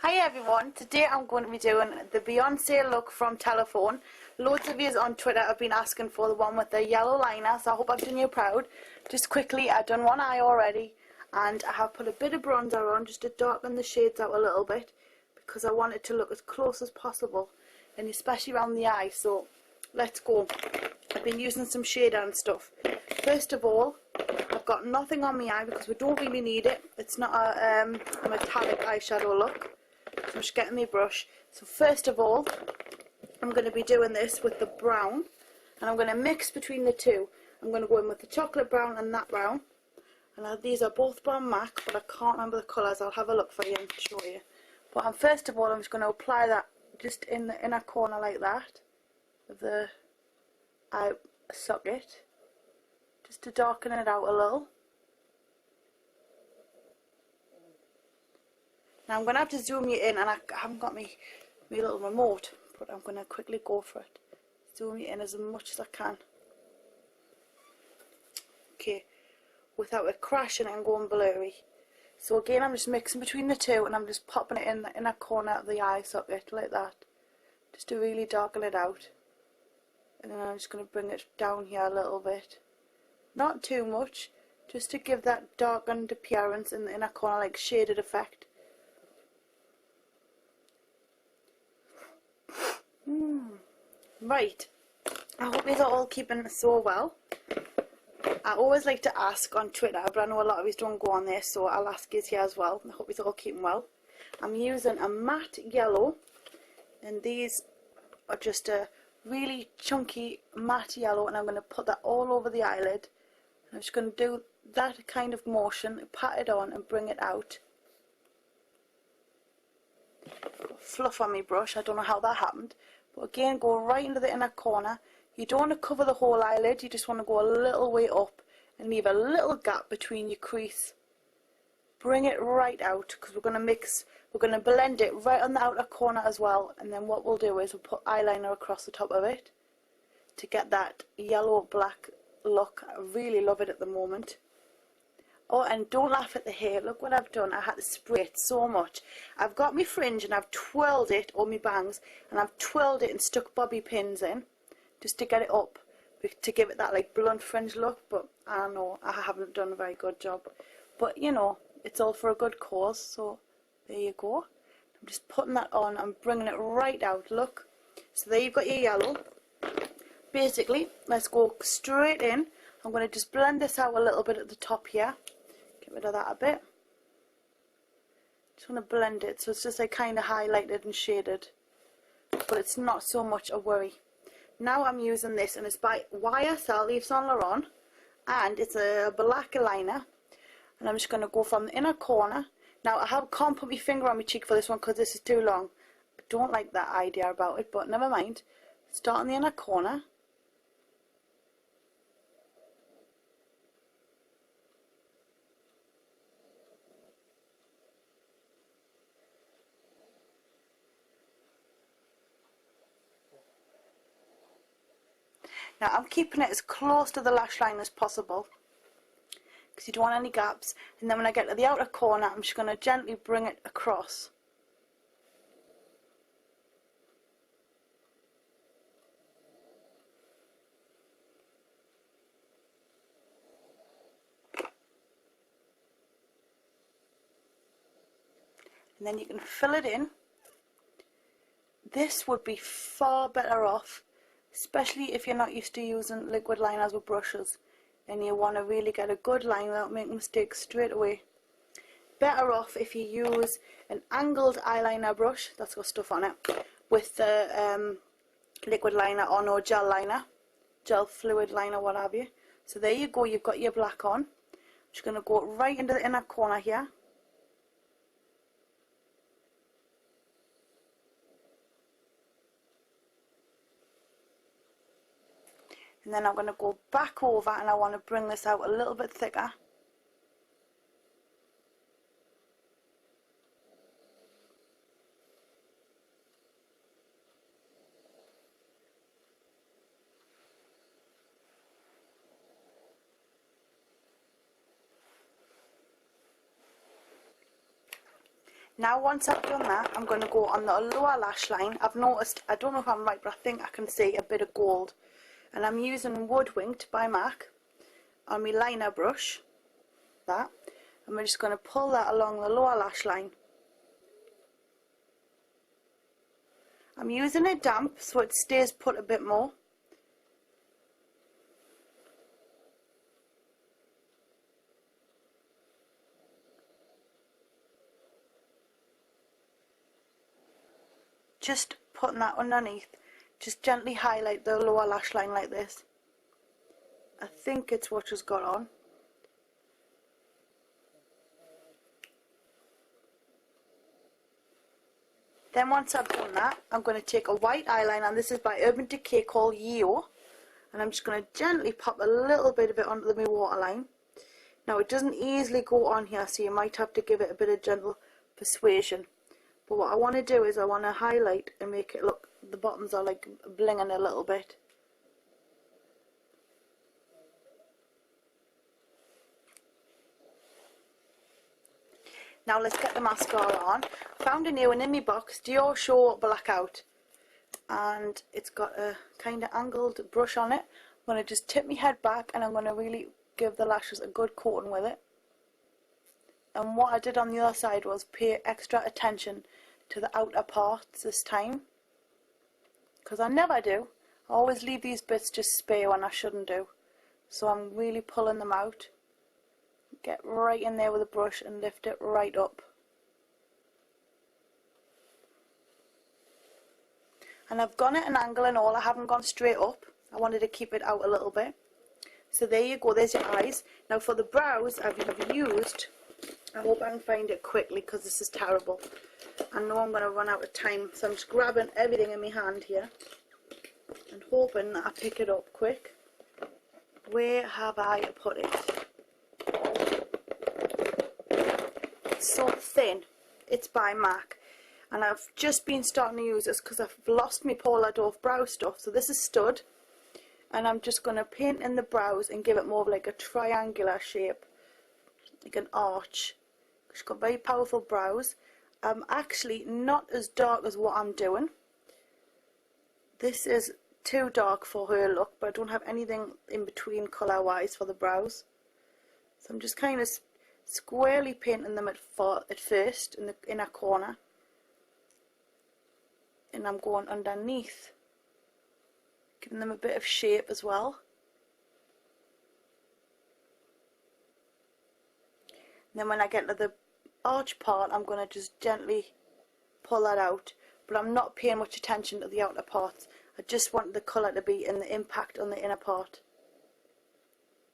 Hi everyone, today I'm going to be doing the Beyonce look from Telephone. Loads of you on Twitter have been asking for the one with the yellow liner, so I hope I've done you proud. Just quickly, I've done one eye already and I have put a bit of bronzer on just to darken the shades out a little bit because I want it to look as close as possible, and especially around the eye. So let's go. I've been using some shader and stuff. First of all, I've got nothing on my eye because we don't really need it. It's not a metallic eyeshadow look. So I'm just getting my brush. So first of all, I'm going to be doing this with the brown, and I'm going to mix between the two. I'm going to go in with the chocolate brown and that brown. And these are both brown MAC, but I can't remember the colours. I'll have a look for you and show you. But first of all, I'm just going to apply that just in the inner corner like that of the eye socket, just to darken it out a little. Now I'm going to have to zoom you in, and I haven't got my little remote, but I'm going to quickly go for it. Zoom you in as much as I can. Okay, without it crashing and going blurry. So again, I'm just mixing between the two, and I'm just popping it in the inner corner of the eye socket like that, just to really darken it out. And then I'm just going to bring it down here a little bit. Not too much, just to give that darkened appearance in the inner corner, like shaded effect. Right, I hope you're all keeping so well. I always like to ask on Twitter, but I know a lot of you don't go on there, so I'll ask you here as well. I hope you're all keeping well. I'm using a matte yellow, and these are just a really chunky matte yellow, and I'm going to put that all over the eyelid. I'm just going to do that kind of motion, pat it on and bring it out. Fluff on my brush, I don't know how that happened. But again, go right into the inner corner. You don't want to cover the whole eyelid, you just want to go a little way up and leave a little gap between your crease. Bring it right out, because we're going to blend it right on the outer corner as well. And then what we'll do is we'll put eyeliner across the top of it to get that yellow black look. I really love it at the moment. Oh, and don't laugh at the hair. Look what I've done. I had to spray it so much. I've got my fringe and I've twirled it, or my bangs, and I've twirled it and stuck bobby pins in just to get it up, to give it that like blunt fringe look. But I don't know, I haven't done a very good job. But you know, it's all for a good cause, so there you go. I'm just putting that on and bringing it right out. Look. So there you've got your yellow. Basically, let's go straight in. I'm going to just blend this out a little bit at the top here. Get rid of that a bit. Just want to blend it so it's just like kind of highlighted and shaded, but it's not so much a worry. Now I'm using this, and it's by YSL Yves Saint Laurent, and it's a black liner, and I'm just going to go from the inner corner. Now can't put my finger on my cheek for this one because this is too long. I don't like that idea about it, but never mind. Start in the inner corner. Now I'm keeping it as close to the lash line as possible because you don't want any gaps. And then when I get to the outer corner, I'm just going to gently bring it across. And then you can fill it in. This would be far better off, especially if you're not used to using liquid liners with brushes and you want to really get a good line without making mistakes straight away. Better off if you use an angled eyeliner brush that's got stuff on it with the liquid liner on, or gel liner, gel fluid liner, what have you. So there you go, you've got your black on. I'm just going to go right into the inner corner here. And then I'm going to go back over, and I want to bring this out a little bit thicker. Now once I've done that, I'm going to go on the lower lash line. I've noticed, I don't know if I'm right, but I think I can see a bit of gold. And I'm using Woodwinked by MAC on my liner brush, that. And we're just going to pull that along the lower lash line. I'm using it damp so it stays put a bit more. Just putting that underneath, just gently highlight the lower lash line like this. I think it's what she's got on. Then once I've done that, I'm going to take a white eyeliner, and this is by Urban Decay, called Yellow, and I'm just going to gently pop a little bit of it onto my waterline. Now it doesn't easily go on here, so you might have to give it a bit of gentle persuasion. But what I want to do is I want to highlight and make it look, the bottoms are like blinging a little bit. Now let's get the mascara on. Found a new one in my box, Dior Show Blackout. And it's got a kind of angled brush on it. I'm going to just tip my head back and I'm going to really give the lashes a good coating with it. And what I did on the other side was pay extra attention to the outer parts this time. Because I never do. I always leave these bits just spare when I shouldn't do. So I'm really pulling them out. Get right in there with a brush and lift it right up. And I've gone at an angle and all, I haven't gone straight up. I wanted to keep it out a little bit. So there you go, there's your eyes. Now for the brows, I've used, I hope I can find it quickly because this is terrible. I know I'm going to run out of time, so I'm just grabbing everything in my hand here and hoping that I pick it up quick. Where have I put it? It's so thin. It's by MAC, and I've just been starting to use this because I've lost my Paula Dove brow stuff. So this is Stud, and I'm just going to paint in the brows and give it more of like a triangular shape, like an arch. She's got very powerful brows. Actually not as dark as what I'm doing. This is too dark for her look, but I don't have anything in between colour wise for the brows. So I'm just kind of squarely painting them at first in the inner corner, and I'm going underneath, giving them a bit of shape as well. And then when I get to the arch part, I'm going to just gently pull that out, but I'm not paying much attention to the outer parts. I just want the colour to be in the impact on the inner part.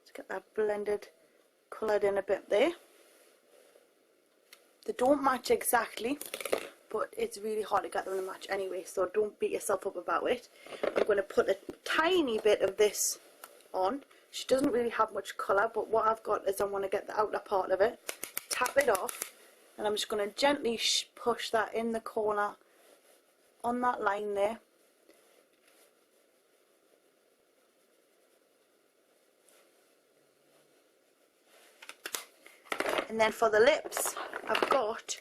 Let's get that blended, coloured in a bit there. They don't match exactly, but it's really hard to get them to match anyway, so don't beat yourself up about it. I'm going to put a tiny bit of this on. She doesn't really have much colour, but what I've got is I want to get the outer part of it, tap it off, and I'm just going to gently push that in the corner on that line there. And then for the lips, I've got,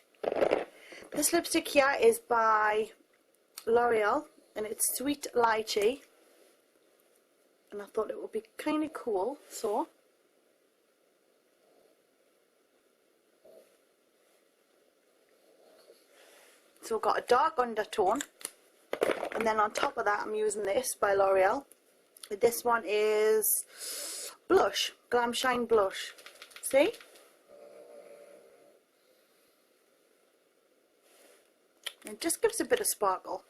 this lipstick here is by L'Oreal, and it's Sweet Lychee, and I thought it would be kind of cool, so we've got a dark undertone, and then on top of that I'm using this by L'Oreal. This one is blush, Glam Shine Blush, see? It just gives a bit of sparkle.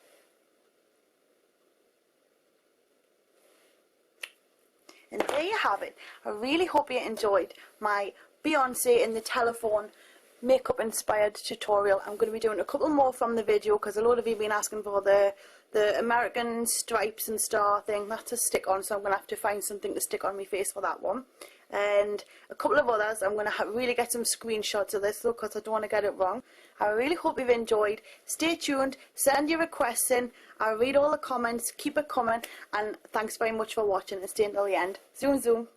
And there you have it. I really hope you enjoyed my Beyonce in the Telephone makeup inspired tutorial. I'm going to be doing a couple more from the video because a lot of you have been asking for the American stripes and star thing. That's a stick on, so I'm going to have to find something to stick on my face for that one. And a couple of others. I'm going to really get some screenshots of this though, because I don't want to get it wrong. I really hope you've enjoyed. Stay tuned, send your requests in, I'll read all the comments, keep it coming, and thanks very much for watching and staying till the end. Zoom zoom.